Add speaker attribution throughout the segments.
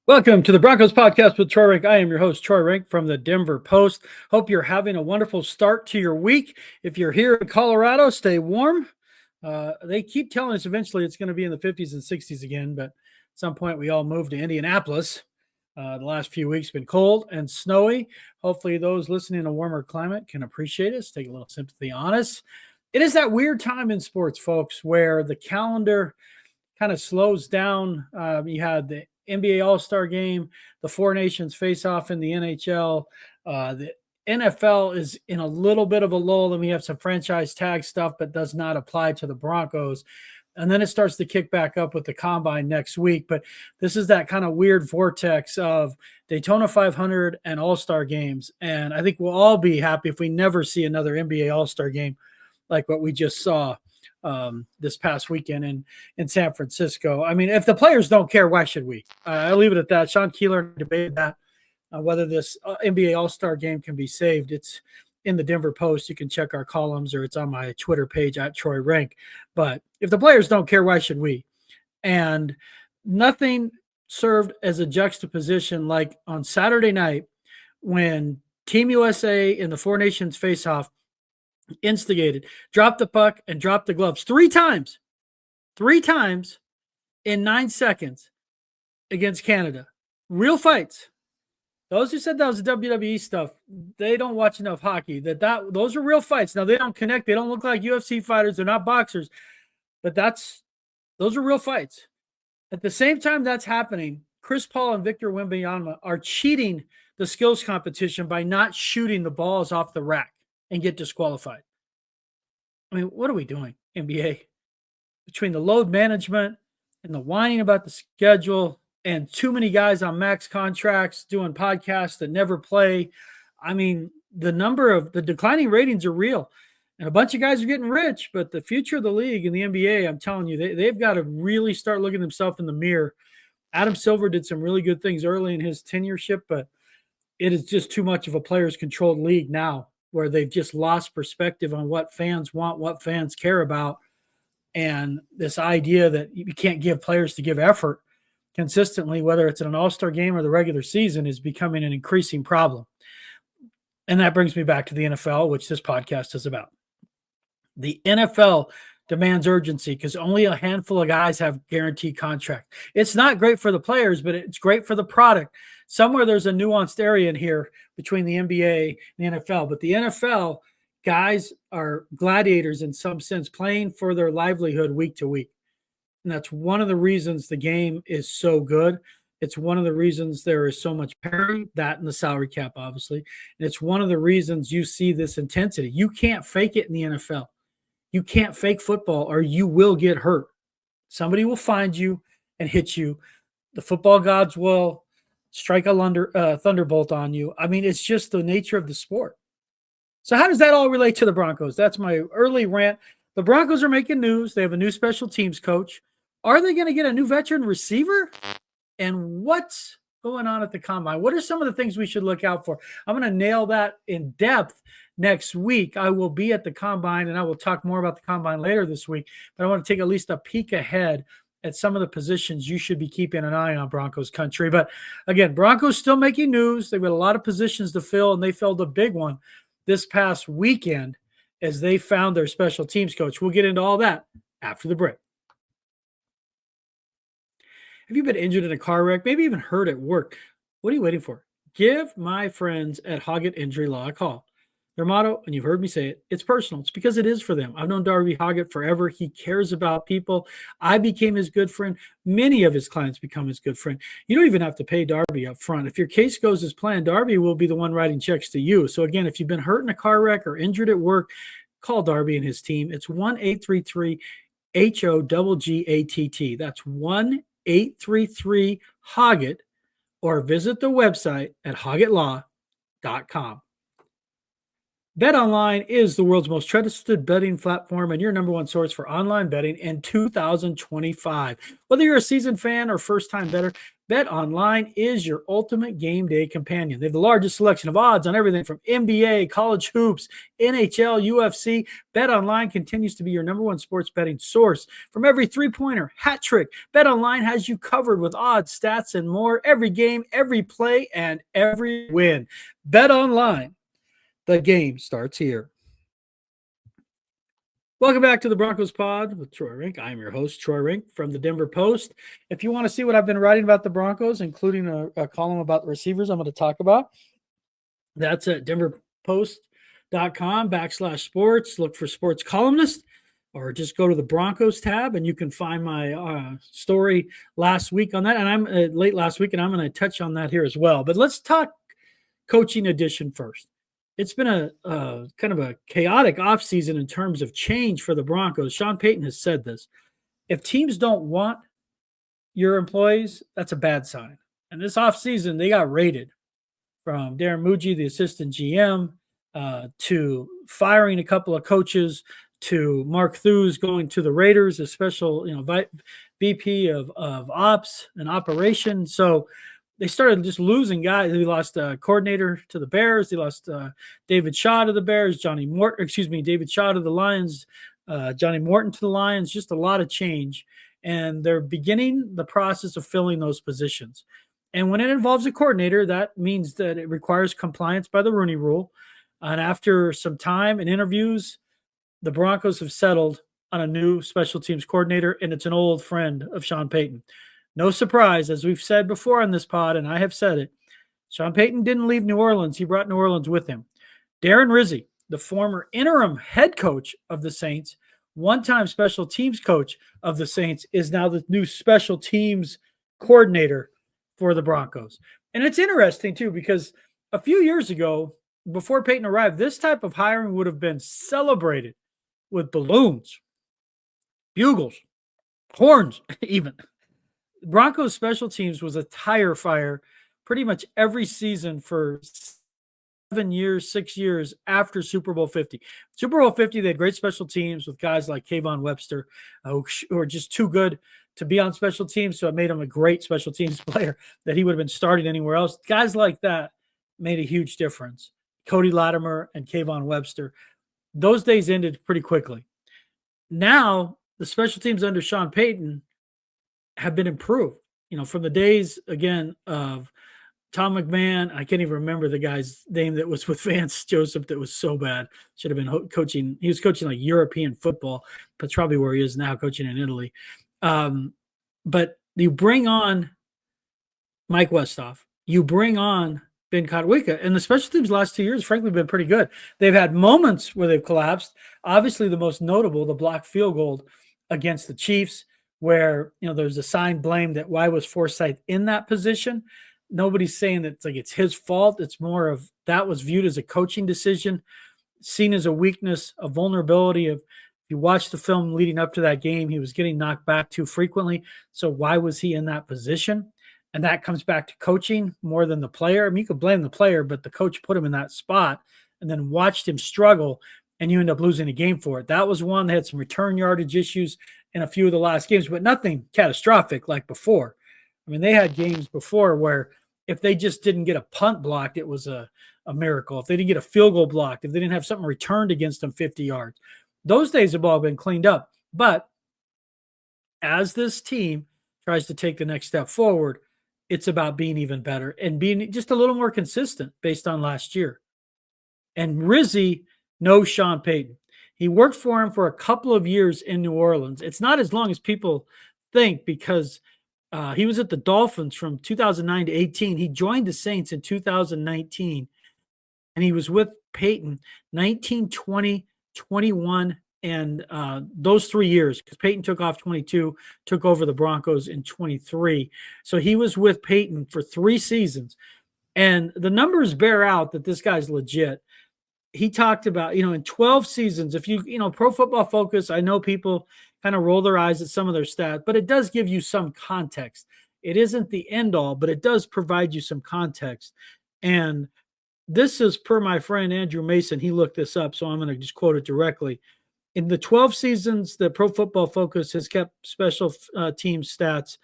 Speaker 1: Welcome to the Broncos Podcast with Troy Renck. I am your host, Troy Renck from the Denver Post. Hope you're having a wonderful start to your week. If you're here in Colorado, stay warm. They keep telling us eventually it's going to be in the 50s and 60s again, but at some point we all moved to Indianapolis. The last few weeks been cold and snowy. Hopefully those listening in a warmer climate can appreciate us, take a little sympathy on us. It is that weird time in sports, folks, where the calendar kind of slows down. You had the NBA All-Star Game, the Four Nations face-off in the NHL. The NFL is in a little bit of a lull, and we have some franchise tag stuff, but does not apply to the Broncos. And then it starts to kick back up with the Combine next week. But this is that kind of weird vortex of Daytona 500 and All-Star games. And I think we'll all be happy if we never see another NBA All-Star game like what we just saw this past weekend in San Francisco. I mean, if the players don't care, why should we? I'll leave it at that. Sean Keeler debated that, whether this NBA All-Star game can be saved. It's in the Denver Post. You can check our columns, or it's on my Twitter page at Troy Renck. But if the players don't care, why should we? And nothing served as a juxtaposition like on Saturday night when Team USA in the Four Nations face-off instigated, dropped the puck, and dropped the gloves three times in 9 seconds against Canada. Real fights. Those who said that was WWE stuff, they don't watch enough hockey. Those are real fights. Now, they don't connect. They don't look like UFC fighters. They're not boxers. But those are real fights. At the same time that's happening, Chris Paul and Victor Wembanyama are cheating the skills competition by not shooting the balls off the rack and get disqualified. I mean, what are we doing, NBA? Between the load management and the whining about the schedule and too many guys on max contracts doing podcasts that never play. I mean, the declining ratings are real. And a bunch of guys are getting rich, but the future of the league in the NBA, I'm telling you, they've got to really start looking themselves in the mirror. Adam Silver did some really good things early in his tenureship, but it is just too much of a players-controlled league now, where they've just lost perspective on what fans want, what fans care about. And this idea that you can't give players to give effort consistently, whether it's in an all-star game or the regular season, is becoming an increasing problem. And that brings me back to the NFL, which this podcast is about. The NFL demands urgency because only a handful of guys have guaranteed contracts. It's not great for the players, but it's great for the product. Somewhere there's a nuanced area in here between the NBA and the NFL. But the NFL, guys are gladiators in some sense, playing for their livelihood week to week. And that's one of the reasons the game is so good. It's one of the reasons there is so much parity, that and the salary cap, obviously. And it's one of the reasons you see this intensity. You can't fake it in the NFL. You can't fake football or you will get hurt. Somebody will find you and hit you. The football gods will strike a thunderbolt on you. I mean, it's just the nature of the sport. So how does that all relate to the Broncos? That's my early rant. The Broncos are making news. They have a new special teams coach. Are they going to get a new veteran receiver? And what's going on at the Combine? What are some of the things we should look out for? I'm going to nail that in depth next week. I will be at the Combine, and I will talk more about the Combine later this week. But I want to take at least a peek ahead at some of the positions you should be keeping an eye on, Broncos country. But again, Broncos still making news. They've got a lot of positions to fill, and they filled a big one this past weekend as they found their special teams coach. We'll get into all that after the break. Have you been injured in a car wreck, maybe even hurt at work? What are you waiting for? Give my friends at Hoggett Injury Law a call. Their motto, and you've heard me say it, it's personal. It's because it is for them. I've known Darby Hoggett forever. He cares about people. I became his good friend. Many of his clients become his good friend. You don't even have to pay Darby up front. If your case goes as planned, Darby will be the one writing checks to you. So again, if you've been hurt in a car wreck or injured at work, call Darby and his team. It's 1-833-HOGGATT. That's 1-833-HOGGET, or visit the website at hoggettlaw.com. BetOnline is the world's most trusted betting platform and your number one source for online betting in 2025. Whether you're a seasoned fan or first-time bettor, BetOnline is your ultimate game day companion. They have the largest selection of odds on everything from NBA, college hoops, NHL, UFC. BetOnline continues to be your number one sports betting source. From every three-pointer, hat trick, BetOnline has you covered with odds, stats, and more. Every game, every play, and every win. BetOnline. The game starts here. Welcome back to the Broncos Pod with Troy Renck. I'm your host, Troy Renck from the Denver Post. If you want to see what I've been writing about the Broncos, including a column about the receivers I'm going to talk about, that's at denverpost.com/sports. Look for sports columnist, or just go to the Broncos tab and you can find my story last week on that. And I'm late last week, and I'm going to touch on that here as well. But let's talk coaching edition first. It's been a kind of a chaotic offseason in terms of change for the Broncos. Sean Payton has said this. If teams don't want your employees, that's a bad sign. And this offseason, they got raided from Darren Rizzi, the assistant GM, to firing a couple of coaches, to Mark Thews going to the Raiders, a special VP of ops and operation. So they started just losing guys. They lost a coordinator to the Bears. They lost David Shaw to the Bears, David Shaw to the Lions, Johnny Morton to the Lions, just a lot of change. And they're beginning the process of filling those positions. And when it involves a coordinator, that means that it requires compliance by the Rooney Rule. And after some time and interviews, the Broncos have settled on a new special teams coordinator, and it's an old friend of Sean Payton. No surprise, as we've said before on this pod, and I have said it, Sean Payton didn't leave New Orleans. He brought New Orleans with him. Darren Rizzi, the former interim head coach of the Saints, one-time special teams coach of the Saints, is now the new special teams coordinator for the Broncos. And it's interesting, too, because a few years ago, before Payton arrived, this type of hiring would have been celebrated with balloons, bugles, horns, even. Broncos special teams was a tire fire pretty much every season for 6 years after Super Bowl 50. Super Bowl 50, they had great special teams with guys like Kayvon Webster, who are just too good to be on special teams, so it made him a great special teams player that he would have been starting anywhere else. Guys like that made a huge difference. Cody Latimer and Kayvon Webster. Those days ended pretty quickly. Now, the special teams under Sean Payton have been improved, from the days, again, of Tom McMahon. I can't even remember the guy's name that was with Vance Joseph that was so bad. Should have been coaching. He was coaching like European football. That's probably where he is now, coaching in Italy. But you bring on Mike Westhoff. You bring on Ben Kotwicka. And the special teams the last 2 years, frankly, have been pretty good. They've had moments where they've collapsed. Obviously, the most notable, the blocked field goal against the Chiefs, where there's assigned blame that why was Forsythe in that position. Nobody's saying that it's his fault. It's more of that was viewed as a coaching decision, seen as a weakness, a vulnerability. If you watch the film leading up to that game, he was getting knocked back too frequently. So why was he in that position? And that comes back to coaching more than the player. I mean, you could blame the player, but the coach put him in that spot and then watched him struggle, and you end up losing a game for it. That was one that had some return yardage issues in a few of the last games, but nothing catastrophic like before. I mean, they had games before where if they just didn't get a punt blocked, it was a miracle. If they didn't get a field goal blocked, if they didn't have something returned against them 50 yards, those days have all been cleaned up. But as this team tries to take the next step forward, it's about being even better and being just a little more consistent based on last year. And Rizzi knows Sean Payton. He worked for him for a couple of years in New Orleans. It's not as long as people think, because he was at the Dolphins from 2009 to 18. He joined the Saints in 2019, and he was with Payton 19, 20, 21, and those 3 years, because Payton took off 22, took over the Broncos in 23. So he was with Payton for 3 seasons. And the numbers bear out that this guy's legit. He talked about, in 12 seasons, if Pro Football Focus, I know people kind of roll their eyes at some of their stats, but it does give you some context. It isn't the end all, but it does provide you some context. And this is per my friend Andrew Mason. He looked this up, so I'm going to just quote it directly. In the 12 seasons that Pro Football Focus has kept special team stats,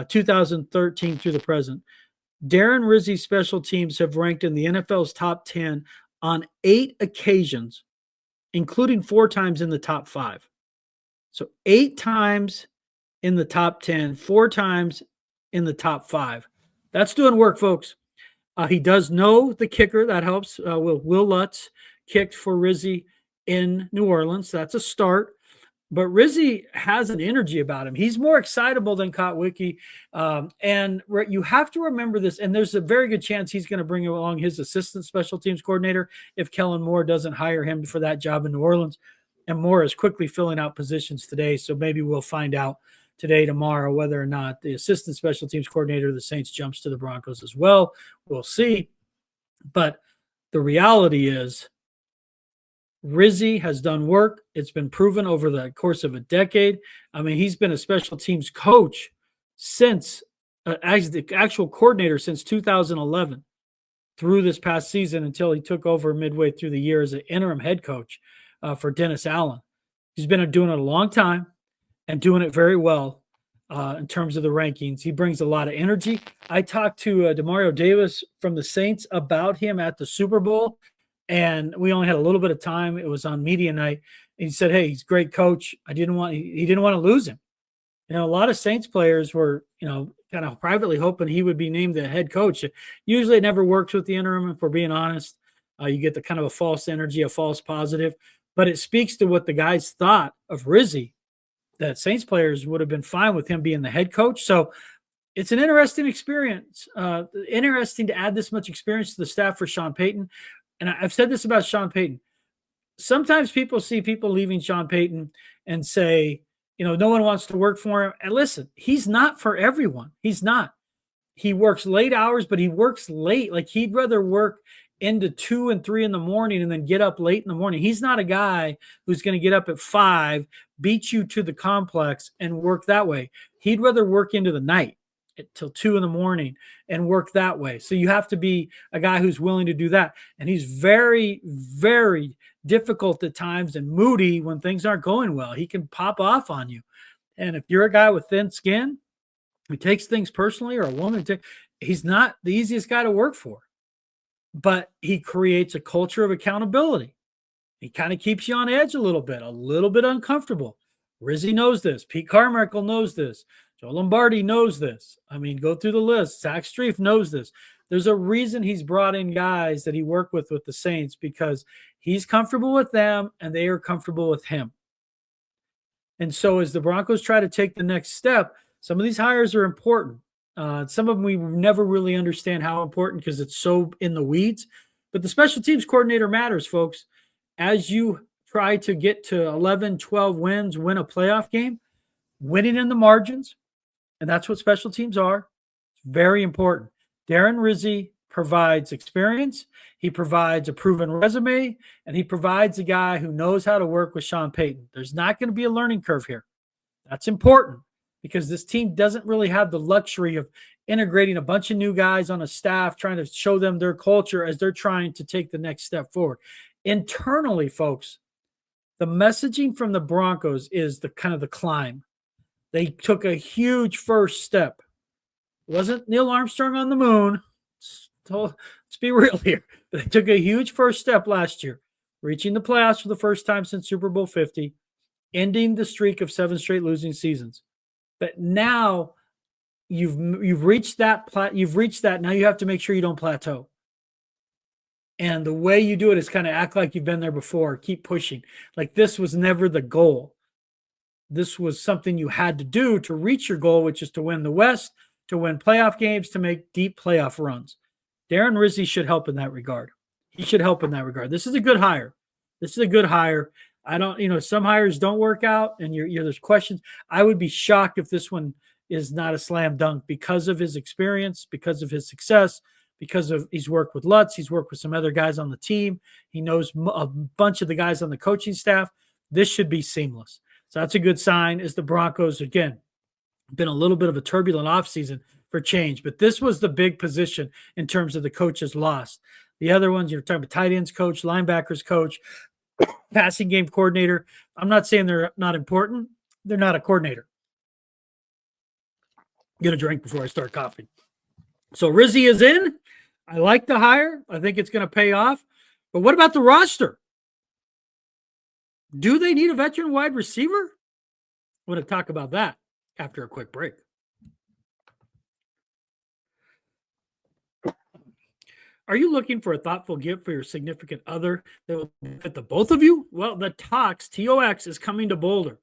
Speaker 1: 2013 through the present. Darren Rizzi's special teams have ranked in the NFL's top 10 on 8 occasions, including 4 times in the top 5. So 8 times in the top 10, 4 times in the top 5. That's doing work, folks. He does know the kicker. That helps. Will Lutz kicked for Rizzi in New Orleans. That's a start. But Rizzi has an energy about him. He's more excitable than Kotwicki. And you have to remember this, and there's a very good chance he's going to bring along his assistant special teams coordinator if Kellen Moore doesn't hire him for that job in New Orleans. And Moore is quickly filling out positions today, so maybe we'll find out today, tomorrow, whether or not the assistant special teams coordinator of the Saints jumps to the Broncos as well. We'll see. But the reality is Rizzi has done work. It's been proven over the course of a decade. I mean, he's been a special teams coach since as the actual coordinator since 2011 through this past season until he took over midway through the year as an interim head coach for Dennis Allen. He's been doing it a long time and doing it very well in terms of the rankings. He brings a lot of energy. I talked to Demario Davis from the Saints about him at the Super Bowl, and we only had a little bit of time. It was on media night. And he said, "Hey, he's a great coach. He didn't want to lose him." You know, a lot of Saints players were, kind of privately hoping he would be named the head coach. Usually it never works with the interim, if we're being honest. You get the kind of a false energy, a false positive. But it speaks to what the guys thought of Rizzi, that Saints players would have been fine with him being the head coach. So it's an interesting experience. Interesting to add this much experience to the staff for Sean Payton. And I've said this about Sean Payton. Sometimes people see people leaving Sean Payton and say, no one wants to work for him. And listen, he's not for everyone. He's not. He works late hours, but he works late. Like, he'd rather work into 2 and 3 in the morning and then get up late in the morning. He's not a guy who's going to get up at 5, beat you to the complex and work that way. He'd rather work into the night till 2 in the morning and work that way. So you have to be a guy who's willing to do that. And he's very, very difficult at times and moody when things aren't going well. He can pop off on you. And if you're a guy with thin skin who takes things personally, or a woman, he's not the easiest guy to work for. But he creates a culture of accountability. He kind of keeps you on edge a little bit uncomfortable. Rizzi knows this. Pete Carmichael knows this. Joe Lombardi knows this. I mean, go through the list. Zach Strief knows this. There's a reason he's brought in guys that he worked with the Saints, because he's comfortable with them and they are comfortable with him. And so as the Broncos try to take the next step, some of these hires are important. Some of them we never really understand how important because it's so in the weeds. But the special teams coordinator matters, folks. As you try to get to 11, 12 wins, win a playoff game, winning in the margins, and that's what special teams are, it's very important. Darren Rizzi provides experience. He provides a proven resume, and he provides a guy who knows how to work with Sean Payton. There's not going to be a learning curve here. That's important, because this team doesn't really have the luxury of integrating a bunch of new guys on a staff, trying to show them their culture as they're trying to take the next step forward. Internally, folks, the messaging from the Broncos is the kind of the climb. They took a huge first step. It wasn't Neil Armstrong on the moon. Let's be real here. They took a huge first step last year, reaching the playoffs for the first time since Super Bowl 50, ending the streak of 7 straight losing seasons. But now you've reached that. Now you have to make sure you don't plateau. And the way you do it is kind of act like you've been there before. Keep pushing. Like, this was never the goal. This was something you had to do to reach your goal, which is to win the West, to win playoff games, to make deep playoff runs. Darren Rizzi should help in that regard. He should help in that regard. This is a good hire. I don't, some hires don't work out, and there's questions. I would be shocked if this one is not a slam dunk because of his experience, because of his success, because of he's worked with Lutz, he's worked with some other guys on the team. He knows a bunch of the guys on the coaching staff. This should be seamless. So that's a good sign as the Broncos, again, been a little bit of a turbulent offseason for change. But this was the big position in terms of the coaches lost. The other ones, you're talking about tight ends coach, linebackers coach, passing game coordinator. I'm not saying they're not important. They're not a coordinator. get a drink before I start coughing. So Rizzi is in. I like the hire. I think it's going to pay off. But what about the roster? Do they need a veteran wide receiver? I want to talk about that after a quick break. Are you looking for a thoughtful gift for your significant other that will benefit the both of you? Well, the Tox, TOX, is coming to Boulder.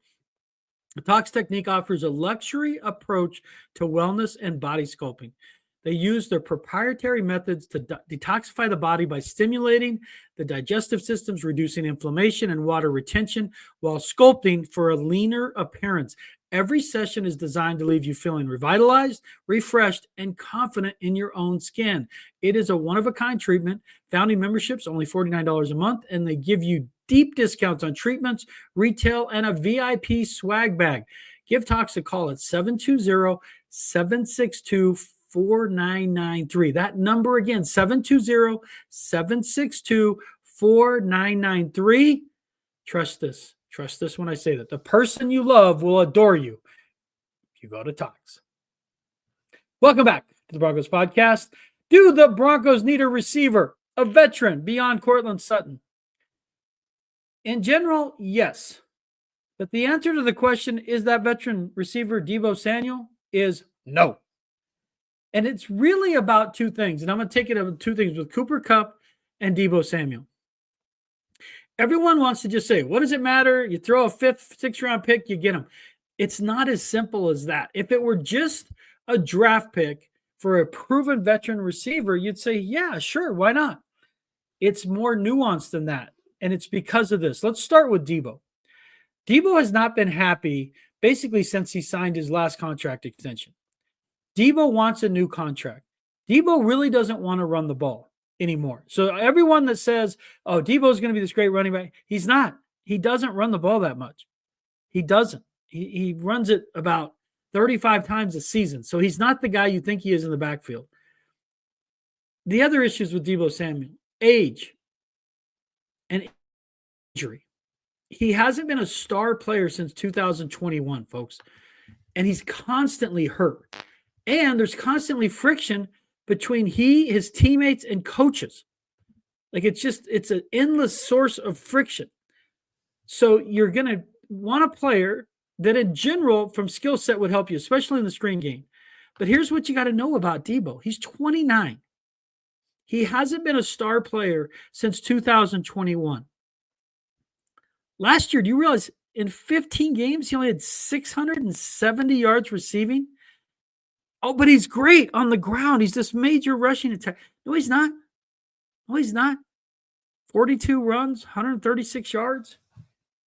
Speaker 1: The Tox technique offers a luxury approach to wellness and body sculpting. They use their proprietary methods to detoxify the body by stimulating the digestive systems, reducing inflammation and water retention, while sculpting for a leaner appearance. Every session is designed to leave you feeling revitalized, refreshed, and confident in your own skin. It is a one-of-a-kind treatment. Founding memberships only $49 a month, and they give you deep discounts on treatments, retail, and a VIP swag bag. Give Tox a call at 720-762-4993. That number again, 720-762-4993. Trust this. Trust this when I say that. The person you love will adore you if you go to Tox. Welcome back to the Broncos Podcast. Do the Broncos need a receiver, a veteran beyond Courtland Sutton? In general, yes. But the answer to the question, is that veteran receiver Deebo Samuel, is no. And it's really about two things. And I'm going to take it about two things with Cooper Kupp and Deebo Samuel. Everyone wants to just say, what does it matter? You throw a fifth, sixth round pick, you get them. It's not as simple as that. If it were just a draft pick for a proven veteran receiver, you'd say, yeah, sure, why not? It's more nuanced than that. And it's because of this. Let's start with Deebo. Deebo has not been happy basically since he signed his last contract extension. Deebo wants a new contract. Deebo really doesn't want to run the ball anymore. So everyone that says, oh, Deebo is going to be this great running back, he's not. He doesn't run the ball that much. He doesn't. He runs it about 35 times a season. So he's not the guy you think he is in the backfield. The other issues with Deebo Samuel, age and injury. He hasn't been a star player since 2021, folks. And he's constantly hurt. And there's constantly friction between his teammates, and coaches. Like it's an endless source of friction. So you're going to want a player that in general from skill set would help you, especially in the screen game. But here's what you got to know about Deebo. He's 29. He hasn't been a star player since 2021. Last year, do you realize in 15 games, he only had 670 yards receiving? Oh, but he's great on the ground. He's this major rushing attack. No, he's not. No, he's not. 42 runs, 136 yards.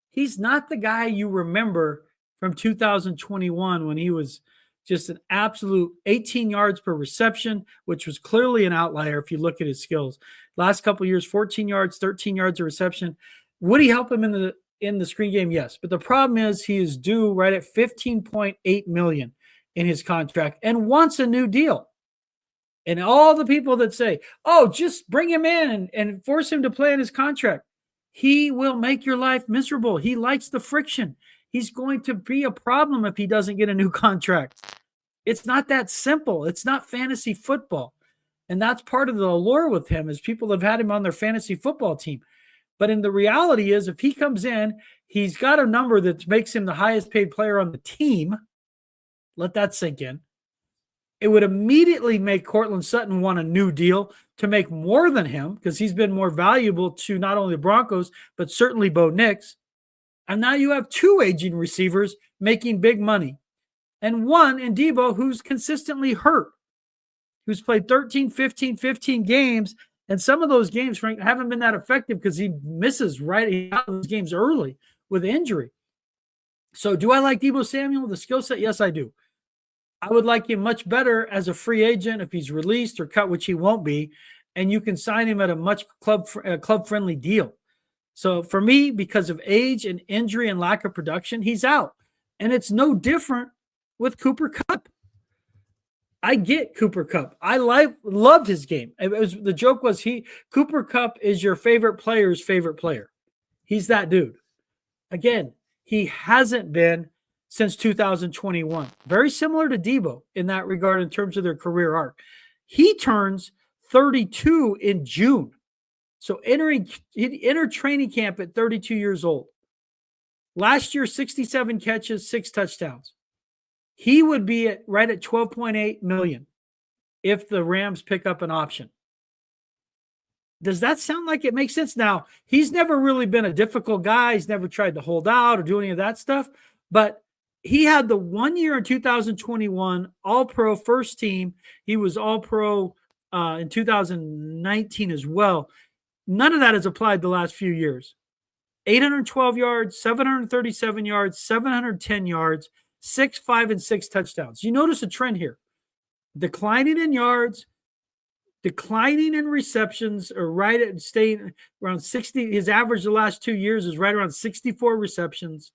Speaker 1: He's not the guy you remember from 2021 when he was just an absolute 18 yards per reception, which was clearly an outlier if you look at his skills. Last couple of years, 14 yards, 13 yards of reception. Would he help him in the screen game? Yes. But the problem is he is due right at $15.8 million in his contract and wants a new deal. And all the people that say, oh, just bring him in and force him to play in his contract, he will make your life miserable. He likes the friction. He's going to be a problem if he doesn't get a new contract. It's not that simple. It's not fantasy football. And that's part of the allure with him is people have had him on their fantasy football team. But in the reality is if he comes in, he's got a number that makes him the highest paid player on the team. Let that sink in. It would immediately make Courtland Sutton want a new deal to make more than him because he's been more valuable to not only the Broncos, but certainly Bo Nix. And now you have two aging receivers making big money. And one in Deebo who's consistently hurt, who's played 13, 15 games. And some of those games, Frank, haven't been that effective because he misses right out of those games early with injury. So do I like Deebo Samuel, the skill set? Yes, I do. I would like him much better as a free agent if he's released or cut, which he won't be, and you can sign him at a much club-friendly deal. So for me, because of age and injury and lack of production, he's out. And it's no different with Cooper Kupp. I get Cooper Kupp. I loved his game. The joke was Cooper Kupp is your favorite player's favorite player. He's that dude. Again, he hasn't been since 2021. Very similar to Deebo in that regard in terms of their career arc. He turns 32 in June. So he entered training camp at 32 years old. Last year, 67 catches, 6 touchdowns. He would be right at 12.8 million if the Rams pick up an option. Does that sound like it makes sense? Now, he's never really been a difficult guy. He's never tried to hold out or do any of that stuff. But he had the 1 year in 2021 All-Pro first team. He was All-Pro in 2019 as well. None of that has applied the last few years. 812 yards, 737 yards, 710 yards, 6, 5, and 6 touchdowns. You notice a trend here. Declining in yards, declining in receptions, or right at staying around 60. His average the last 2 years is right around 64 receptions.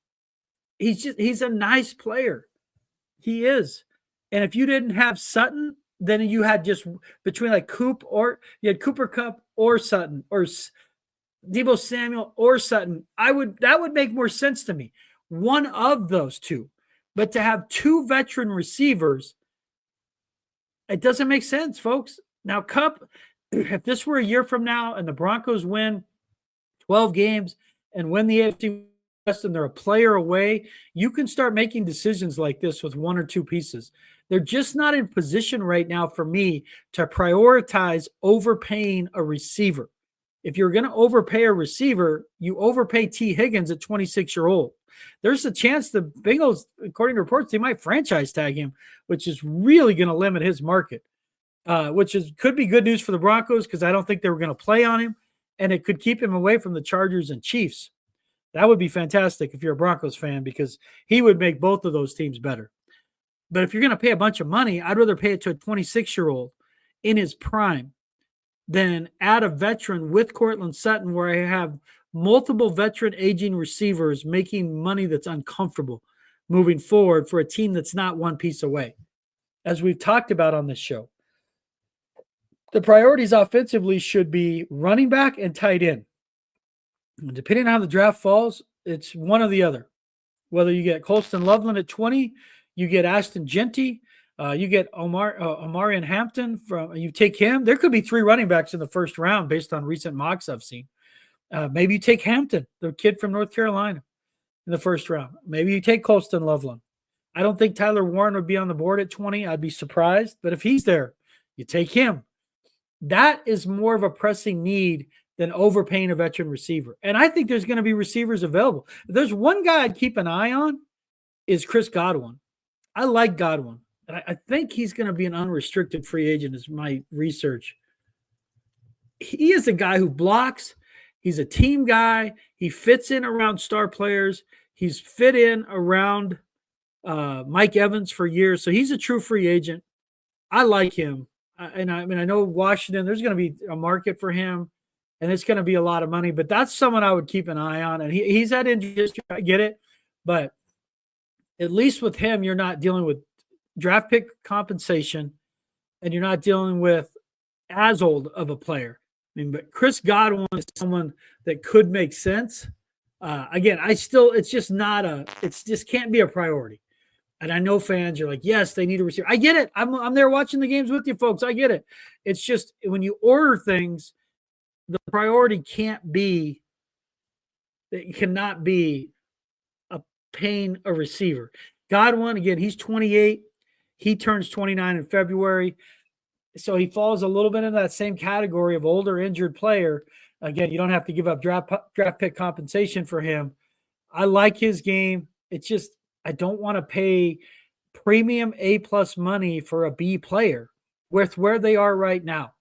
Speaker 1: He's a nice player. He is. And if you didn't have Sutton, then you had just between like you had Cooper Kupp or Sutton or Deebo Samuel or Sutton. That would make more sense to me. One of those two. But to have 2 veteran receivers, it doesn't make sense, folks. Now, Kupp, if this were a year from now and the Broncos win 12 games and win the AFC West and they're a player away, you can start making decisions like this with 1 or 2 pieces. They're just not in position right now for me to prioritize overpaying a receiver. If you're going to overpay a receiver, you overpay T. Higgins at 26-year-old. There's a chance the Bengals, according to reports, they might franchise tag him, which is really going to limit his market, could be good news for the Broncos because I don't think they were going to play on him, and it could keep him away from the Chargers and Chiefs. That would be fantastic if you're a Broncos fan because he would make both of those teams better. But if you're going to pay a bunch of money, I'd rather pay it to a 26-year-old in his prime than add a veteran with Courtland Sutton where I have multiple veteran aging receivers making money that's uncomfortable moving forward for a team that's not one piece away. As we've talked about on this show, the priorities offensively should be running back and tight end. Depending on how the draft falls, it's one or the other. Whether you get Colston Loveland at 20, you get Ashton Genty, you get Omarion Hampton you take him. There could be 3 running backs in the first round based on recent mocks I've seen. Maybe you take Hampton, the kid from North Carolina, in the first round. Maybe you take Colston Loveland. I don't think Tyler Warren would be on the board at 20. I'd be surprised. But if he's there, you take him. That is more of a pressing need than overpaying a veteran receiver. And I think there's going to be receivers available. If there's one guy I'd keep an eye on is Chris Godwin. I like Godwin. And I think he's going to be an unrestricted free agent is my research. He is a guy who blocks. He's a team guy. He fits in around star players. He's fit in around Mike Evans for years. So he's a true free agent. I like him. I know Washington, there's going to be a market for him, and it's going to be a lot of money. But that's someone I would keep an eye on. And he's had injury history. I get it. But at least with him, you're not dealing with draft pick compensation, and you're not dealing with as old of a player. But Chris Godwin is someone that could make sense. Again, it's just can't be a priority. And I know fans are like, yes, they need a receiver. I get it. I'm there watching the games with you folks. I get it. It's just when you order things, the priority cannot be paying a receiver. Godwin, again, he's 28. He turns 29 in February. So he falls a little bit into that same category of older injured player. Again, you don't have to give up draft pick compensation for him. I like his game. It's just I don't want to pay premium A+ money for a B player with where they are right now.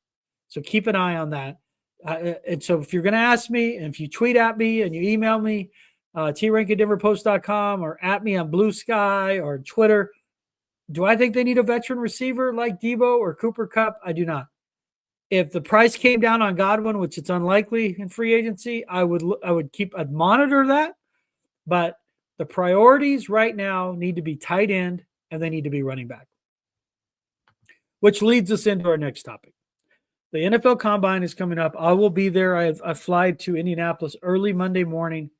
Speaker 1: So keep an eye on that. And so if you're going to ask me, and if you tweet at me and you email me, trenck@denverpost.com or at me on Blue Sky or Twitter, do I think they need a veteran receiver like Deebo or Cooper Kupp? I do not. If the price came down on Godwin, which it's unlikely in free agency, I'd monitor that. But the priorities right now need to be tight end and they need to be running back. Which leads us into our next topic. The NFL Combine is coming up. I will be there. I fly to Indianapolis early Monday morning,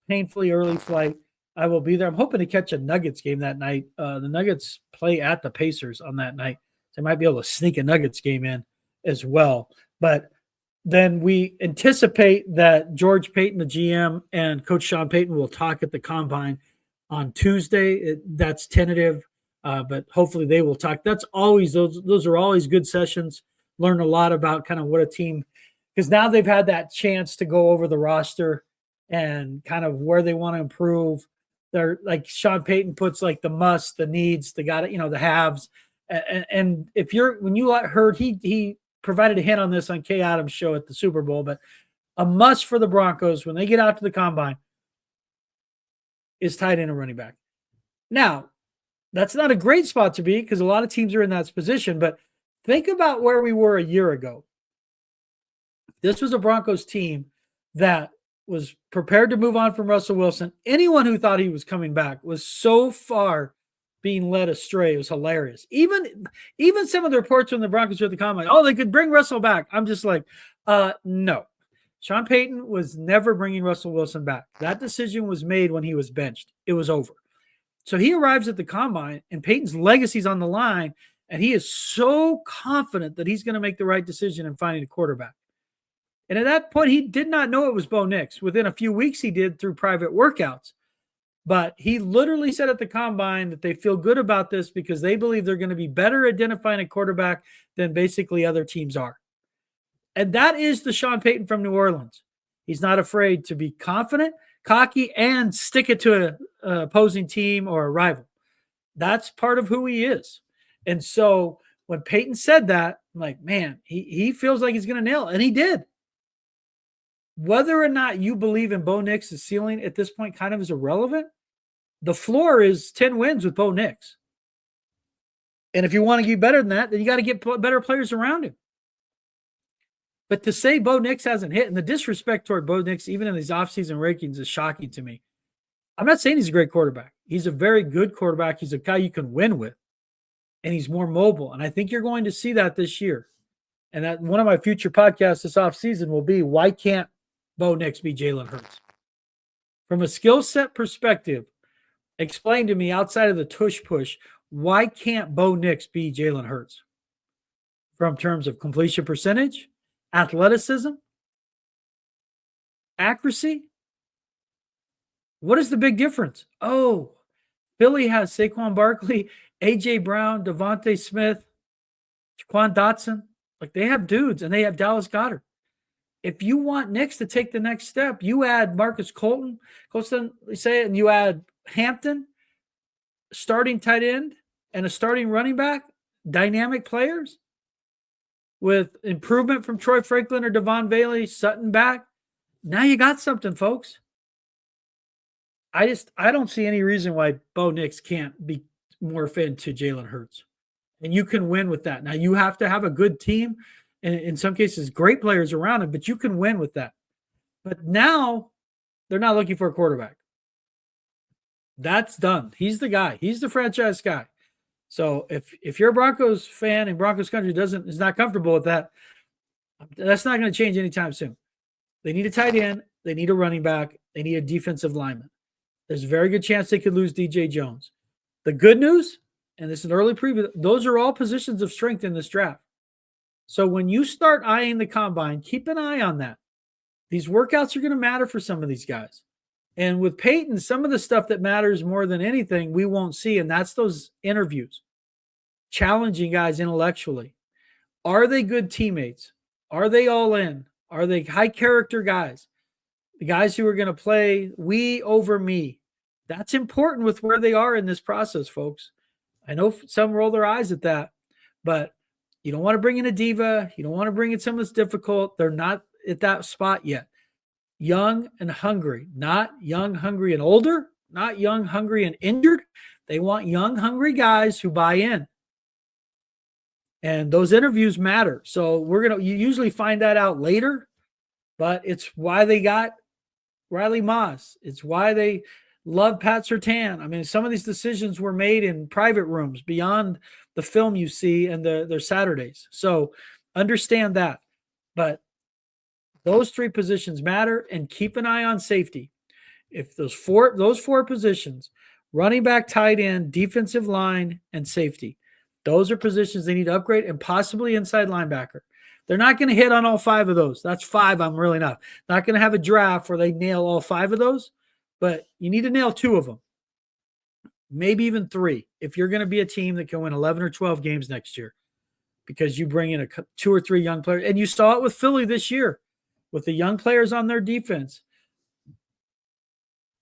Speaker 1: painfully early flight. I will be there. I'm hoping to catch a Nuggets game that night. The Nuggets play at the Pacers on that night. So I might be able to sneak a Nuggets game in as well. But then we anticipate that George Payton, the GM, and Coach Sean Payton will talk at the Combine on Tuesday. That's tentative, but hopefully they will talk. That's always those are always good sessions. Learn a lot about kind of what a team, because now they've had that chance to go over the roster and kind of where they want to improve. They're like Sean Payton puts like the must, the needs, the got it, the haves. And if when you heard he provided a hint on this on Kay Adams' show at the Super Bowl, but a must for the Broncos when they get out to the Combine is tight end and running back. Now, that's not a great spot to be because a lot of teams are in that position, but think about where we were a year ago. This was a Broncos team that was prepared to move on from Russell Wilson. Anyone who thought he was coming back was so far being led astray. It was hilarious. Even some of the reports when the Broncos were at the Combine, they could bring Russell back. I'm just like, no. Sean Payton was never bringing Russell Wilson back. That decision was made when he was benched. It was over. So he arrives at the Combine, and Payton's legacy's on the line, and he is so confident that he's going to make the right decision in finding a quarterback. And at that point, he did not know it was Bo Nix. Within a few weeks, he did through private workouts. But he literally said at the Combine that they feel good about this because they believe they're going to be better identifying a quarterback than basically other teams are. And that is the Sean Payton from New Orleans. He's not afraid to be confident, cocky, and stick it to an opposing team or a rival. That's part of who he is. And so when Payton said that, I'm like, man, he feels like he's going to nail it. And he did. Whether or not you believe in Bo Nix's ceiling at this point kind of is irrelevant. The floor is 10 wins with Bo Nix. And if you want to get better than that, then you got to get better players around him. But to say Bo Nix hasn't hit, and the disrespect toward Bo Nix, even in these offseason rankings, is shocking to me. I'm not saying he's a great quarterback. He's a very good quarterback. He's a guy you can win with. And he's more mobile. And I think you're going to see that this year. And that one of my future podcasts this offseason will be, why can't Bo Nix be Jalen Hurts? From a skill set perspective, explain to me outside of the tush push, why can't Bo Nix be Jalen Hurts? From terms of completion percentage, athleticism, accuracy. What is the big difference? Philly has Saquon Barkley, A.J. Brown, Devontae Smith, Jaquan Dotson. Like, they have dudes, and they have Dallas Goedert. If you want Nix to take the next step, you add Marcus Colston, and you add Hampton, starting tight end, and a starting running back, dynamic players with improvement from Troy Franklin or Devon Bailey, Sutton back. Now you got something, folks. I don't see any reason why Bo Nix can't be morph into Jalen Hurts. And you can win with that. Now, you have to have a good team, and in some cases, great players around him, but you can win with that. But now they're not looking for a quarterback. That's done. He's the guy. He's the franchise guy. So if you're a Broncos fan and Broncos country is not comfortable with that, that's not going to change anytime soon. They need a tight end. They need a running back. They need a defensive lineman. There's a very good chance they could lose DJ Jones. The good news, and this is an early preview, those are all positions of strength in this draft. So when you start eyeing the Combine, keep an eye on that. These workouts are going to matter for some of these guys. And with Payton, some of the stuff that matters more than anything we won't see, and that's those interviews. Challenging guys intellectually. Are they good teammates? Are they all in? Are they high character guys? The guys who are going to play we over me. That's important with where they are in this process, folks. I know some roll their eyes at that, but you don't want to bring in a diva. You don't want to bring in someone that's difficult. They're not at that spot yet. Young and hungry, not young, hungry, and older, not young, hungry, and injured. They want young, hungry guys who buy in. And those interviews matter. So you usually find that out later, but it's why they got Riley Moss. It's why they love Pat Surtain. I mean, some of these decisions were made in private rooms beyond the film you see and their Saturdays. So understand that. But those three positions matter, and keep an eye on safety. If those four positions, running back, tight end, defensive line, and safety, those are positions they need to upgrade, and possibly inside linebacker. They're not going to hit on all 5 of those. That's 5. I'm really not going to have a draft where they nail all 5 of those, but you need to nail 2 of them, maybe even 3, if you're going to be a team that can win 11 or 12 games next year, because you bring in 2 or 3 young players. And you saw it with Philly this year with the young players on their defense,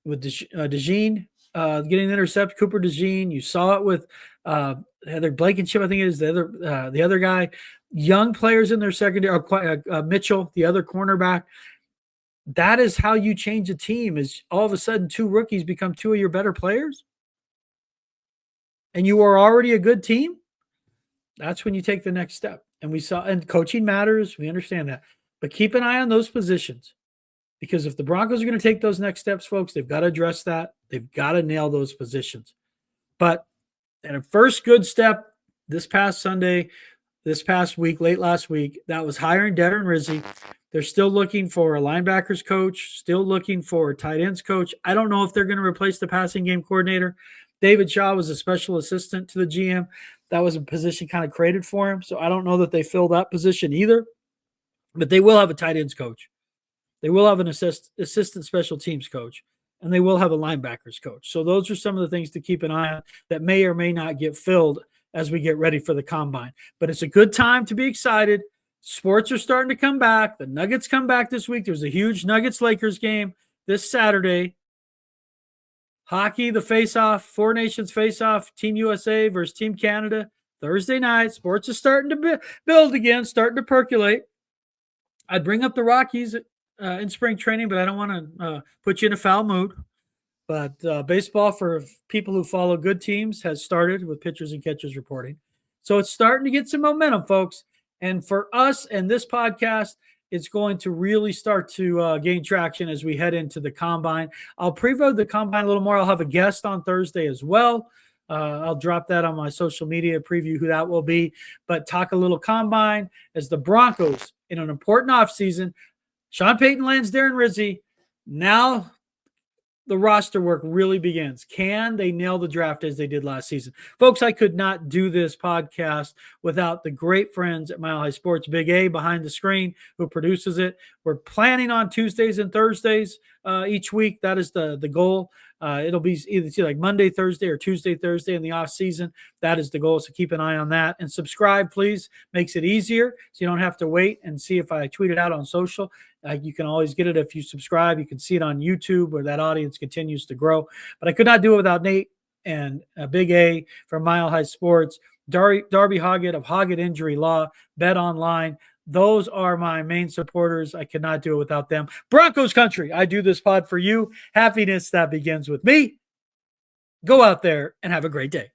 Speaker 1: with DeJean getting the intercept, Cooper DeJean. You saw it with Heather Blankenship, I think it is the other guy. Young players in their secondary, Mitchell, the other cornerback. That is how you change a team, is all of a sudden 2 rookies become 2 of your better players. And you are already a good team. That's when you take the next step. And we saw, and coaching matters. We understand that. But keep an eye on those positions, because if the Broncos are going to take those next steps, folks, they've got to address that. They've got to nail those positions. But and a first good step this past Sunday, this past week, late last week, that was hiring Darren Rizzi. They're still looking for a linebackers coach, still looking for a tight ends coach. I don't know if they're going to replace the passing game coordinator. David Shaw was a special assistant to the GM. That was a position kind of created for him. So I don't know that they fill that position either. But they will have a tight ends coach. They will have an assistant special teams coach. And they will have a linebackers coach. So those are some of the things to keep an eye on that may or may not get filled as we get ready for the combine. But it's a good time to be excited. Sports are starting to come back. The Nuggets come back this week. There's a huge Nuggets-Lakers game this Saturday. Hockey, the face-off, 4 nations face-off, Team USA versus Team Canada. Thursday night, sports is starting to build again, starting to percolate. I'd bring up the Rockies in spring training, but I don't want to put you in a foul mood. But baseball, for people who follow good teams, has started with pitchers and catchers reporting. So it's starting to get some momentum, folks. And for us and this podcast, it's going to really start to gain traction as we head into the combine. I'll preview the combine a little more. I'll have a guest on Thursday as well. I'll drop that on my social media, preview who that will be. But talk a little combine as the Broncos, in an important offseason, Sean Payton lands Darren Rizzi. Now the roster work really begins. Can they nail the draft as they did last season? Folks, I could not do this podcast without the great friends at Mile High Sports. Big A behind the screen who produces it. We're planning on Tuesdays and Thursdays each week. That is the goal. It'll be either like Monday, Thursday, or Tuesday, Thursday in the off season. That is the goal. So keep an eye on that. And subscribe, please. Makes it easier so you don't have to wait and see if I tweet it out on social. You can always get it if you subscribe. You can see it on YouTube where that audience continues to grow. But I could not do it without Nate and Big A from Mile High Sports, Darby Hoggett of Hoggett Injury Law, Bet Online. Those are my main supporters. I could not do it without them. Broncos country, I do this pod for you. Happiness that begins with me. Go out there and have a great day.